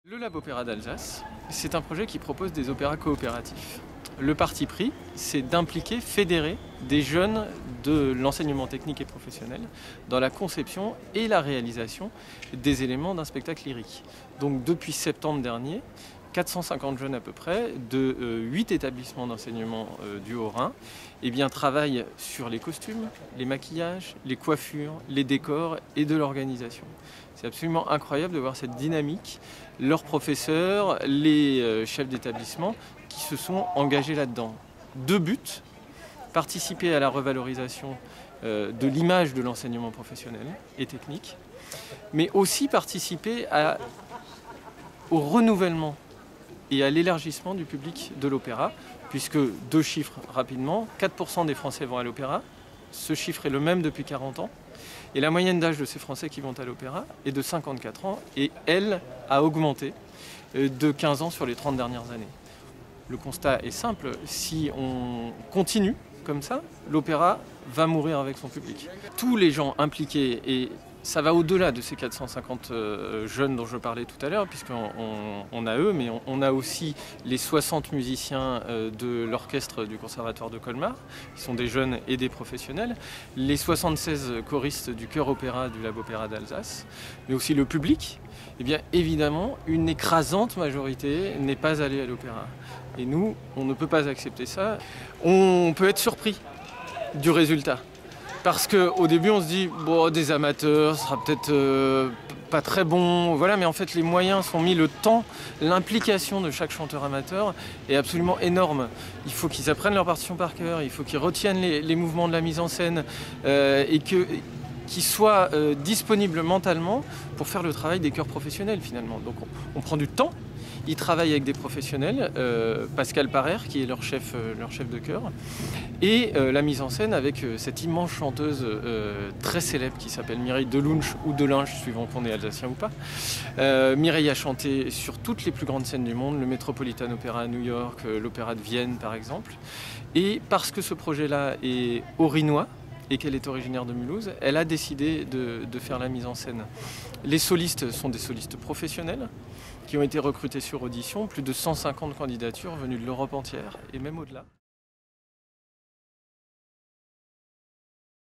Le Lab Opéra d'Alsace, c'est un projet qui propose des opéras coopératifs. Le parti pris, c'est d'impliquer, fédérer des jeunes de l'enseignement technique et professionnel dans la conception et la réalisation des éléments d'un spectacle lyrique. Donc depuis septembre dernier, 450 jeunes à peu près, de 8 établissements d'enseignement du Haut-Rhin, travaillent sur les costumes, les maquillages, les coiffures, les décors et de l'organisation. C'est absolument incroyable de voir cette dynamique, leurs professeurs, les chefs d'établissement qui se sont engagés là-dedans. Deux buts: participer à la revalorisation de l'image de l'enseignement professionnel et technique, mais aussi participer au renouvellement et à l'élargissement du public de l'opéra, puisque, deux chiffres rapidement, 4% des Français vont à l'opéra, ce chiffre est le même depuis 40 ans, et la moyenne d'âge de ces Français qui vont à l'opéra est de 54 ans, et elle a augmenté de 15 ans sur les 30 dernières années. Le constat est simple, si on continue comme ça, l'opéra va mourir avec son public. Tous les gens impliqués, et ça va au-delà de ces 450 jeunes dont je parlais tout à l'heure, puisqu'on a eux, mais on a aussi les 60 musiciens de l'orchestre du Conservatoire de Colmar, qui sont des jeunes et des professionnels, les 76 choristes du chœur opéra du Lab Opéra d'Alsace, mais aussi le public. Eh bien, évidemment, une écrasante majorité n'est pas allée à l'opéra. Et nous, on ne peut pas accepter ça. On peut être surpris du résultat. Parce qu'au début, on se dit, bon, des amateurs, ce sera peut-être pas très bon, voilà, mais en fait, les moyens sont mis, le temps, l'implication de chaque chanteur amateur est absolument énorme. Il faut qu'ils apprennent leur partition par cœur, il faut qu'ils retiennent les mouvements de la mise en scène et qu'ils soient disponibles mentalement pour faire le travail des chœurs professionnels, finalement. Donc, on prend du temps. Ils travaillent avec des professionnels, Pascal Parer qui est leur chef de chœur, et la mise en scène avec cette immense chanteuse très célèbre qui s'appelle Mireille Delunch ou Delinche, suivant qu'on est alsacien ou pas. Mireille a chanté sur toutes les plus grandes scènes du monde, le Metropolitan Opera à New York, l'Opéra de Vienne par exemple. Et parce que ce projet-là est haut-rhinois, et qu'elle est originaire de Mulhouse, elle a décidé de faire la mise en scène. Les solistes sont des solistes professionnels qui ont été recrutés sur audition, plus de 150 candidatures venues de l'Europe entière et même au-delà.